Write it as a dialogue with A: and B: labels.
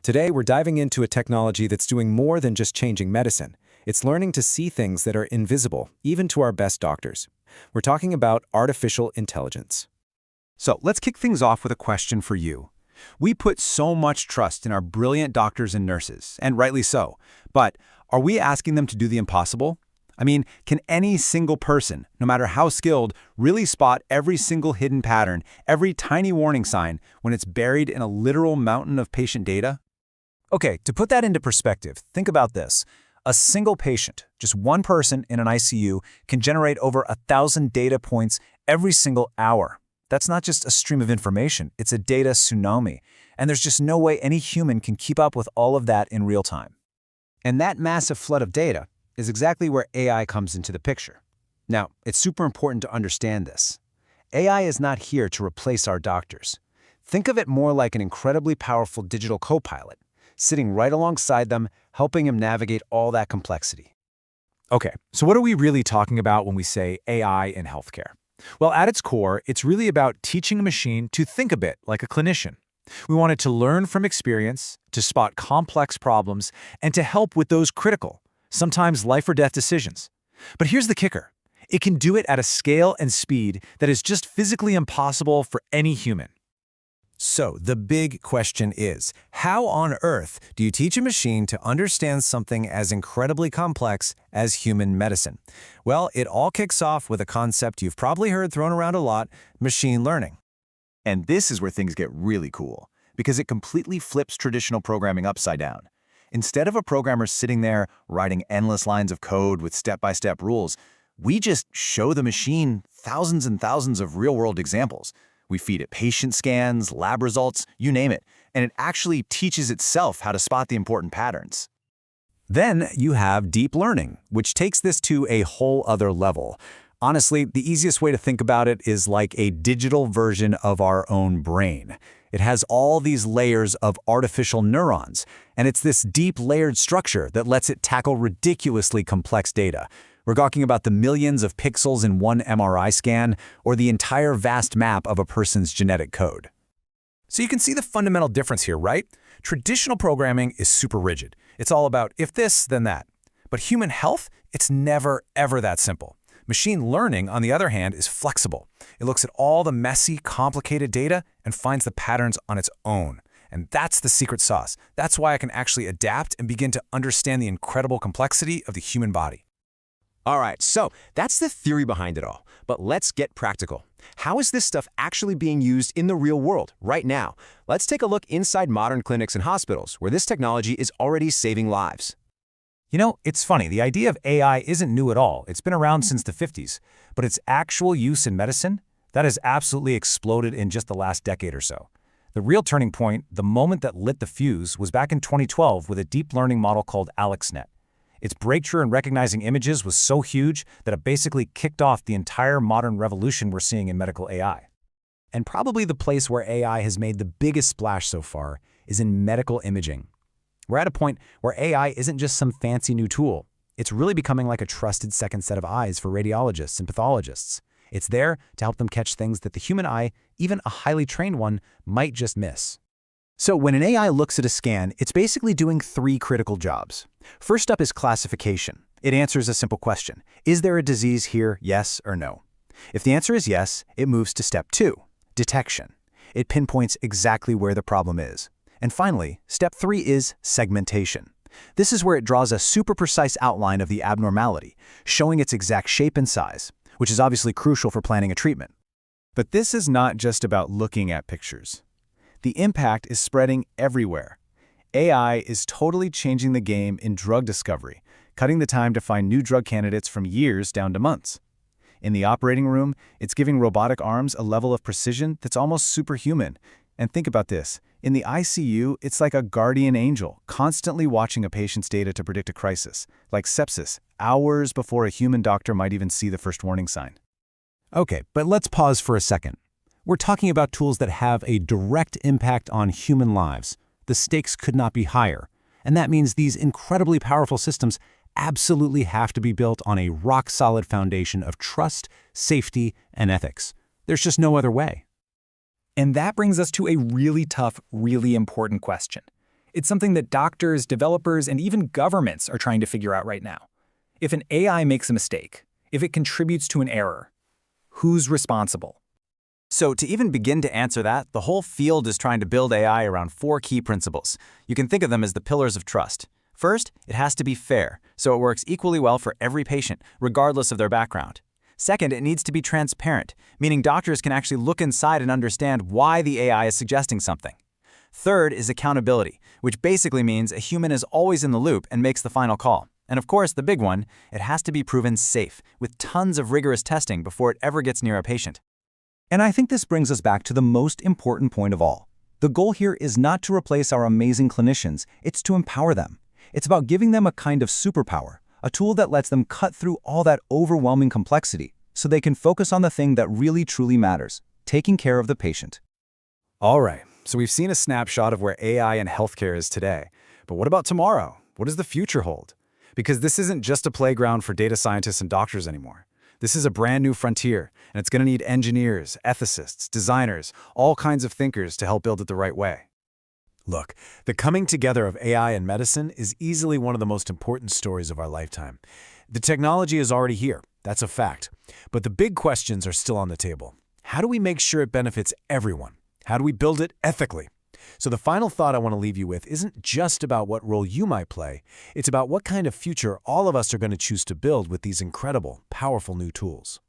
A: Today, we're diving into a technology that's doing more than just changing medicine. It's learning to see things that are invisible, even to our best doctors. We're talking about artificial intelligence.
B: So let's kick things off with a question for you. We put so much trust in our brilliant doctors and nurses, and rightly so. But are we asking them to do the impossible? I mean, can any single person, no matter how skilled, really spot every single hidden pattern, every tiny warning sign, when it's buried in a literal mountain of patient data?
C: Okay, to put that into perspective, think about this. A single patient, just one person in an ICU, can generate over 1,000 data points every single hour. That's not just a stream of information, it's a data tsunami. And there's just no way any human can keep up with all of that in real time.
B: And that massive flood of data is exactly where AI comes into the picture. Now, it's super important to understand this. AI is not here to replace our doctors. Think of it more like an incredibly powerful digital co-pilot, sitting right alongside them, helping them navigate all that complexity.
C: Okay, so what are we really talking about when we say AI in healthcare? Well, at its core, it's really about teaching a machine to think a bit like a clinician. We want it to learn from experience, to spot complex problems, and to help with those critical, sometimes life or death decisions. But here's the kicker. It can do it at a scale and speed that is just physically impossible for any human.
D: So the big question is, how on earth do you teach a machine to understand something as incredibly complex as human medicine? Well, it all kicks off with a concept you've probably heard thrown around a lot, machine learning.
E: And this is where things get really cool, because it completely flips traditional programming upside down. Instead of a programmer sitting there writing endless lines of code with step-by-step rules, we just show the machine thousands and thousands of real-world examples. We feed it patient scans, lab results, you name it, and it actually teaches itself how to spot the important patterns.
D: Then you have deep learning, which takes this to a whole other level. Honestly, the easiest way to think about it is like a digital version of our own brain. It has all these layers of artificial neurons, and it's this deep layered structure that lets it tackle ridiculously complex data. We're talking about the millions of pixels in one MRI scan, or the entire vast map of a person's genetic code.
C: So you can see the fundamental difference here, right? Traditional programming is super rigid. It's all about if this, then that. But human health, it's never, ever that simple. Machine learning, on the other hand, is flexible. It looks at all the messy, complicated data and finds the patterns on its own. And that's the secret sauce. That's why I can actually adapt and begin to understand the incredible complexity of the human body.
F: All right, so that's the theory behind it all. But let's get practical. How is this stuff actually being used in the real world right now? Let's take a look inside modern clinics and hospitals where this technology is already saving lives.
C: You know, it's funny, the idea of AI isn't new at all. It's been around since the 50s, but its actual use in medicine, that has absolutely exploded in just the last decade or so. The real turning point, the moment that lit the fuse, was back in 2012 with a deep learning model called AlexNet. Its breakthrough in recognizing images was so huge that it basically kicked off the entire modern revolution we're seeing in medical AI. And probably the place where AI has made the biggest splash so far is in medical imaging. We're at a point where AI isn't just some fancy new tool. It's really becoming like a trusted second set of eyes for radiologists and pathologists. It's there to help them catch things that the human eye, even a highly trained one, might just miss.
B: So when an AI looks at a scan, it's basically doing three critical jobs. First up is classification. It answers a simple question. Is there a disease here, yes or no? If the answer is yes, it moves to step 2, detection. It pinpoints exactly where the problem is. And finally, step 3 is segmentation. This is where it draws a super precise outline of the abnormality, showing its exact shape and size, which is obviously crucial for planning a treatment.
G: But this is not just about looking at pictures. The impact is spreading everywhere. AI is totally changing the game in drug discovery, cutting the time to find new drug candidates from years down to months. In the operating room, it's giving robotic arms a level of precision that's almost superhuman. And think about this. In the ICU, it's like a guardian angel, constantly watching a patient's data to predict a crisis, like sepsis, hours before a human doctor might even see the first warning sign.
D: Okay, but let's pause for a second. We're talking about tools that have a direct impact on human lives. The stakes could not be higher. And that means these incredibly powerful systems absolutely have to be built on a rock-solid foundation of trust, safety, and ethics. There's just no other way.
H: And that brings us to a really tough, really important question. It's something that doctors, developers, and even governments are trying to figure out right now. If an AI makes a mistake, if it contributes to an error, who's responsible?
B: So to even begin to answer that, the whole field is trying to build AI around 4 key principles. You can think of them as the pillars of trust. First, it has to be fair, so it works equally well for every patient, regardless of their background. Second, it needs to be transparent, meaning doctors can actually look inside and understand why the AI is suggesting something. Third is accountability, which basically means a human is always in the loop and makes the final call. And of course, the big one, it has to be proven safe, with tons of rigorous testing before it ever gets near a patient.
D: And I think this brings us back to the most important point of all. The goal here is not to replace our amazing clinicians, it's to empower them. It's about giving them a kind of superpower, a tool that lets them cut through all that overwhelming complexity so they can focus on the thing that really truly matters, taking care of the patient.
A: All right, so we've seen a snapshot of where AI and healthcare is today. But what about tomorrow? What does the future hold? Because this isn't just a playground for data scientists and doctors anymore. This is a brand new frontier, and it's going to need engineers, ethicists, designers, all kinds of thinkers to help build it the right way.
C: Look, the coming together of AI and medicine is easily one of the most important stories of our lifetime. The technology is already here, that's a fact. But the big questions are still on the table. How do we make sure it benefits everyone? How do we build it ethically? So the final thought I want to leave you with isn't just about what role you might play, it's about what kind of future all of us are going to choose to build with these incredible, powerful new tools.